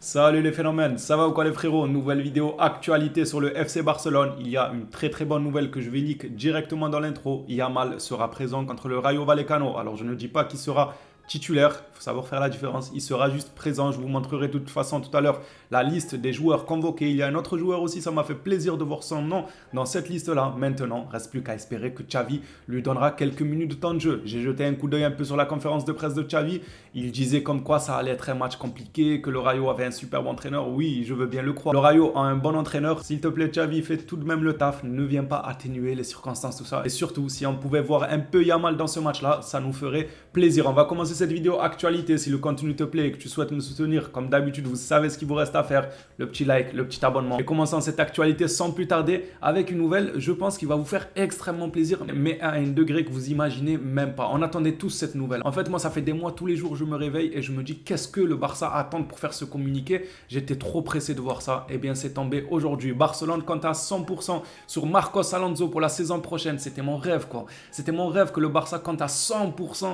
Salut les phénomènes, ça va ou quoi les frérots? Nouvelle vidéo actualité sur le FC Barcelone. Il y a une très bonne nouvelle que je vais leak directement dans l'intro. Yamal sera présent contre le Rayo Vallecano. Alors je ne dis pas qu'il sera titulaire, il faut savoir faire la différence. Il sera juste présent, je vous montrerai de toute façon tout à l'heure la liste des joueurs convoqués. Il y a un autre joueur aussi, ça m'a fait plaisir de voir son nom dans cette liste-là. Maintenant, reste plus qu'à espérer que Xavi lui donnera quelques minutes de temps de jeu. J'ai jeté un coup d'œil un peu sur la conférence de presse de Xavi. Il disait comme quoi ça allait être un match compliqué, que le Rayo avait un superbe entraîneur. Oui, je veux bien le croire. Le Rayo a un bon entraîneur. S'il te plaît, Xavi, fais tout de même le taf. Ne viens pas atténuer les circonstances, tout ça. Et surtout, si on pouvait voir un peu Yamal dans ce match-là, ça nous ferait plaisir. On va commencer cette vidéo actualité. Si le contenu te plaît et que tu souhaites me soutenir, comme d'habitude, vous savez ce qu'il vous reste à faire. Le petit like, le petit abonnement. Et commençons cette actualité sans plus tarder avec une nouvelle, je pense, qui va vous faire extrêmement plaisir, mais à un degré que vous imaginez même pas. On attendait tous cette nouvelle. En fait, moi, ça fait des mois, tous les jours, je me réveille et je me dis qu'est-ce que le Barça attend pour faire ce communiqué. J'étais trop pressé de voir ça. Eh bien, c'est tombé aujourd'hui. Barcelone compte à 100% sur Marcos Alonso pour la saison prochaine. C'était mon rêve, quoi. C'était mon rêve que le Barça compte à 100%.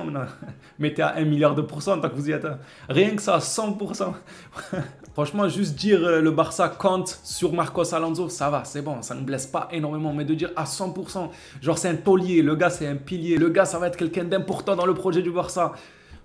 Mettez à 1 milliard de pourcents tant que vous y êtes. Rien que ça, 100%. Franchement, juste dire le Barça compte sur Marcos Alonso, ça va, c'est bon, ça ne blesse pas énormément. Mais de dire à 100%, genre c'est un taulier, le gars c'est un pilier, le gars ça va être quelqu'un d'important dans le projet du Barça.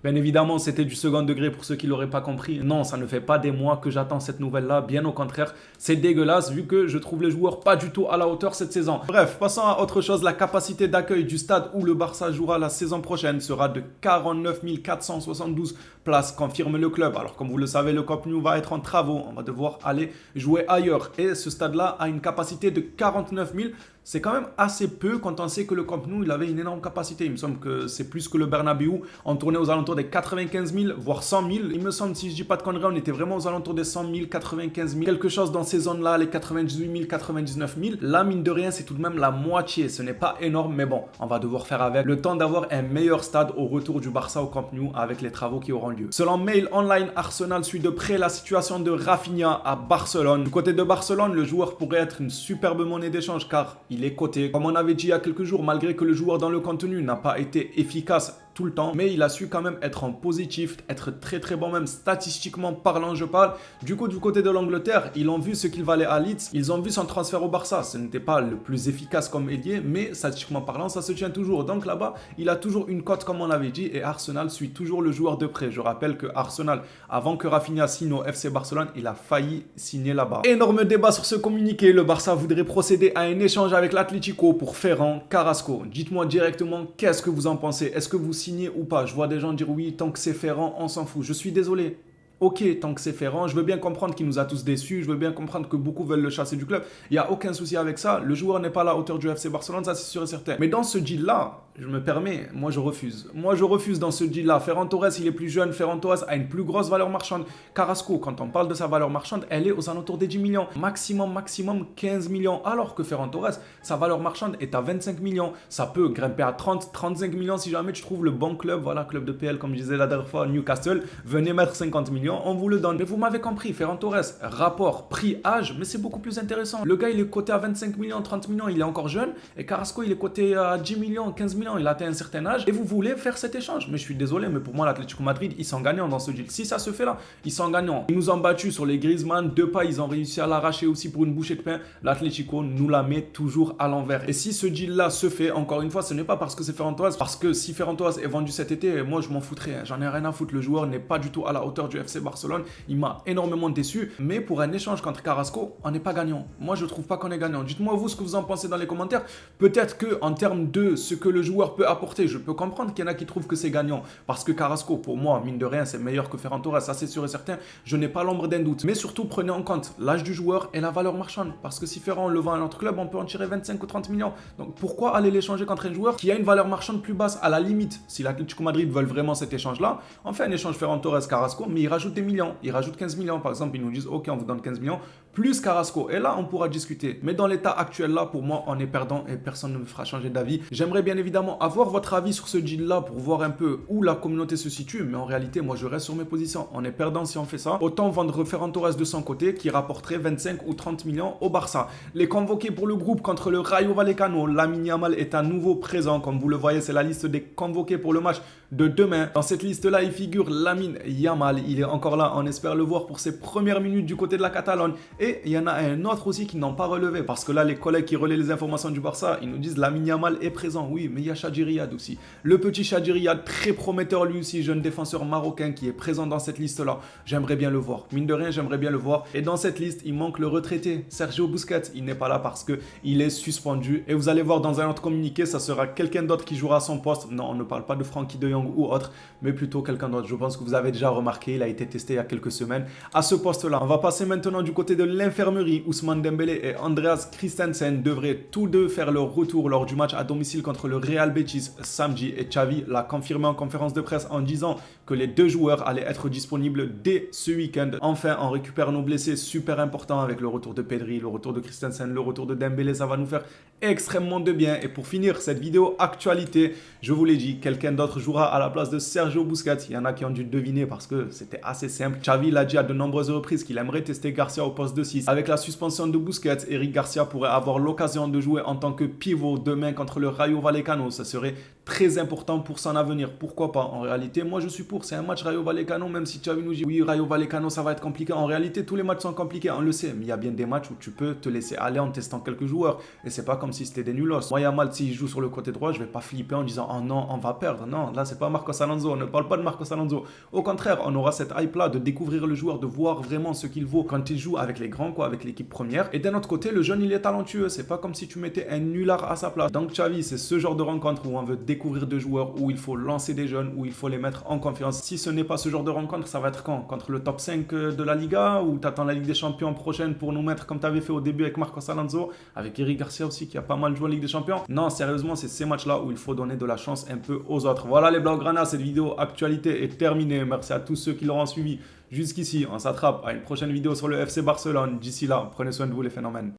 Bien évidemment, c'était du second degré pour ceux qui ne l'auraient pas compris. Non, ça ne fait pas des mois que j'attends cette nouvelle-là. Bien au contraire, c'est dégueulasse vu que je trouve les joueurs pas du tout à la hauteur cette saison. Bref, passons à autre chose. La capacité d'accueil du stade où le Barça jouera la saison prochaine sera de 49 472 places, confirme le club. Alors, comme vous le savez, le Camp Nou va être en travaux. On va devoir aller jouer ailleurs. Et ce stade-là a une capacité de 49 000. C'est quand même assez peu quand on sait que le Camp Nou, il avait une énorme capacité. Il me semble que c'est plus que le Bernabéu. On tournait aux alentours des 95 000, voire 100 000. Il me semble, si je dis pas de conneries, on était vraiment aux alentours des 100 000, 95 000. Quelque chose dans ces zones-là, les 98 000, 99 000. Là, mine de rien, c'est tout de même la moitié. Ce n'est pas énorme, mais bon, on va devoir faire avec. Le temps d'avoir un meilleur stade au retour du Barça au Camp Nou avec les travaux qui auront lieu. Selon Mail Online, Arsenal suit de près la situation de Rafinha à Barcelone. Du côté de Barcelone, le joueur pourrait être une superbe monnaie d'échange car il est coté. Comme on avait dit il y a quelques jours, malgré que le joueur dans le contenu n'a pas été efficace tout le temps, mais il a su quand même être en positif, être très bon, même statistiquement parlant je parle. Du coup, du côté de l'Angleterre, ils ont vu ce qu'il valait à Leeds, ils ont vu son transfert au Barça. Ce n'était pas le plus efficace comme ailier, mais statistiquement parlant, ça se tient toujours. Donc là-bas, il a toujours une cote comme on l'avait dit et Arsenal suit toujours le joueur de près. Je rappelle que Arsenal, avant que Rafinha signe au FC Barcelone, il a failli signer là-bas. Énorme débat sur ce communiqué, le Barça voudrait procéder à un échange avec l'Atlético pour Ferran Carrasco. Dites-moi directement qu'est-ce que vous en pensez. Est-ce que vous signez ou pas? Je vois des gens dire oui, tant que c'est Ferran, on s'en fout. Je suis désolé. Ok, tant que c'est Ferran, je veux bien comprendre qu'il nous a tous déçus, je veux bien comprendre que beaucoup veulent le chasser du club. Il n'y a aucun souci avec ça. Le joueur n'est pas à la hauteur du FC Barcelone, ça c'est sûr et certain. Mais dans ce deal-là, je me permets, moi je refuse. Moi je refuse dans ce deal-là. Ferran Torres, il est plus jeune. Ferran Torres a une plus grosse valeur marchande. Carrasco, quand on parle de sa valeur marchande, elle est aux alentours des 10 millions. Maximum 15 millions. Alors que Ferran Torres, sa valeur marchande est à 25 millions. Ça peut grimper à 30, 35 millions si jamais tu trouves le bon club. Voilà, club de PL, comme je disais la dernière fois, Newcastle. Venez mettre 50 millions. On vous le donne. Mais vous m'avez compris, Ferran Torres, rapport prix-âge, mais c'est beaucoup plus intéressant. Le gars, il est coté à 25 millions, 30 millions, il est encore jeune. Et Carrasco, il est coté à 10 millions, 15 millions, il a atteint un certain âge. Et vous voulez faire cet échange. Mais je suis désolé, mais pour moi, l'Atlético Madrid, ils sont gagnants dans ce deal. Si ça se fait là, ils sont gagnants. Ils nous ont battus sur les Griezmann, deux pas, ils ont réussi à l'arracher aussi pour une bouchée de pain. L'Atlético nous la met toujours à l'envers. Et si ce deal-là se fait, encore une fois, ce n'est pas parce que c'est Ferran Torres, parce que si Ferran Torres est vendu cet été, moi, je m'en foutrais. J'en ai rien à foutre. Le joueur n'est pas du tout à la hauteur du FC Barcelone. Il m'a énormément déçu, mais pour un échange contre Carrasco, on n'est pas gagnant. Moi, je trouve pas qu'on est gagnant. Dites-moi vous ce que vous en pensez dans les commentaires. Peut-être que en termes de ce que le joueur peut apporter, je peux comprendre qu'il y en a qui trouvent que c'est gagnant, parce que Carrasco, pour moi, mine de rien, c'est meilleur que Ferran Torres, ça c'est sûr et certain. Je n'ai pas l'ombre d'un doute. Mais surtout, prenez en compte l'âge du joueur et la valeur marchande, parce que si Ferran le vend à notre club, on peut en tirer 25 ou 30 millions. Donc pourquoi aller l'échanger contre un joueur qui a une valeur marchande plus basse? À la limite, si l'Atlético Madrid veulent vraiment cet échange-là, on fait un échange Ferran Torres-Carrasco, mais il rajoute des millions. Il rajoute 15 millions, par exemple, ils nous disent ok, on vous donne 15 millions plus Carrasco, et là on pourra discuter. Mais dans l'état actuel là, pour moi, on est perdant et personne ne me fera changer d'avis. J'aimerais bien évidemment avoir votre avis sur ce deal là pour voir un peu où la communauté se situe, mais en réalité moi je reste sur mes positions. On est perdant si on fait ça. Autant vendre Ferran Torres de son côté qui rapporterait 25 ou 30 millions au Barça. Les convoqués pour le groupe contre le Rayo Vallecano, Lamine Yamal est à nouveau présent. Comme vous le voyez, c'est la liste des convoqués pour le match de demain. Dans cette liste là, il figure Lamine Yamal. Il est en encore là, on espère le voir pour ses premières minutes du côté de la Catalogne. Et il y en a un autre aussi qui n'ont pas relevé, parce que là, les collègues qui relaient les informations du Barça, ils nous disent Lamine Yamal est présent. Oui, mais il y a Chadji Riyad aussi. Le petit Chadji Riyad, très prometteur lui aussi, jeune défenseur marocain qui est présent dans cette liste-là. J'aimerais bien le voir. Mine de rien, j'aimerais bien le voir. Et dans cette liste, il manque le retraité, Sergio Busquets. Il n'est pas là parce qu'il est suspendu. Et vous allez voir dans un autre communiqué, ça sera quelqu'un d'autre qui jouera à son poste. Non, on ne parle pas de Frenkie de Jong ou autre, mais plutôt quelqu'un d'autre. Je pense que vous avez déjà remarqué, il a été testé il y a quelques semaines à ce poste-là. On va passer maintenant du côté de l'infirmerie. Ousmane Dembélé et Andreas Christensen devraient tous deux faire leur retour lors du match à domicile contre le Real Betis samedi. Et Xavi l'a confirmé en conférence de presse en disant que les deux joueurs allaient être disponibles dès ce week-end. Enfin, on récupère nos blessés, super important avec le retour de Pedri, le retour de Christensen, le retour de Dembélé. Ça va nous faire extrêmement de bien. Et pour finir cette vidéo actualité, je vous l'ai dit, quelqu'un d'autre jouera à la place de Sergio Busquets. Il y en a qui ont dû deviner parce que c'était assez simple. Xavi l'a dit à de nombreuses reprises qu'il aimerait tester Garcia au poste de 6. Avec la suspension de Busquets, Eric Garcia pourrait avoir l'occasion de jouer en tant que pivot demain contre le Rayo Vallecano. Ça serait très important pour son avenir. Pourquoi pas? En réalité, moi je suis pour. C'est un match Rayo Vallecano, même si Xavi nous dit oui, Rayo Vallecano ça va être compliqué. En réalité, tous les matchs sont compliqués, on le sait. Mais il y a bien des matchs où tu peux te laisser aller en testant quelques joueurs. Et c'est pas comme si c'était des nulos. Moi, Yamal, s'il joue sur le côté droit, je vais pas flipper en disant oh non, on va perdre. Non, là c'est pas Marcos Alonso. On ne parle pas de Marcos Alonso. Au contraire, on aura cette hype là de découvrir le joueur, de voir vraiment ce qu'il vaut quand il joue avec les grands, quoi, avec l'équipe première. Et d'un autre côté, le jeune il est talentueux. C'est pas comme si tu mettais un nulard à sa place. Donc Xavi, c'est ce genre de rencontre où on veut découvrir deux joueurs, où il faut lancer des jeunes, où il faut les mettre en confiance. Si ce n'est pas ce genre de rencontre, ça va être quand? Contre le top 5 de la Liga, ou t'attends la Ligue des Champions prochaine pour nous mettre comme tu avais fait au début avec Marcos Alonso, avec Eric Garcia aussi qui a pas mal joué en Ligue des Champions? Non, sérieusement, c'est ces matchs-là où il faut donner de la chance un peu aux autres. Voilà les Blaugrana, cette vidéo actualité est terminée. Merci à tous ceux qui l'auront suivi jusqu'ici. On s'attrape à une prochaine vidéo sur le FC Barcelone. D'ici là, prenez soin de vous les phénomènes.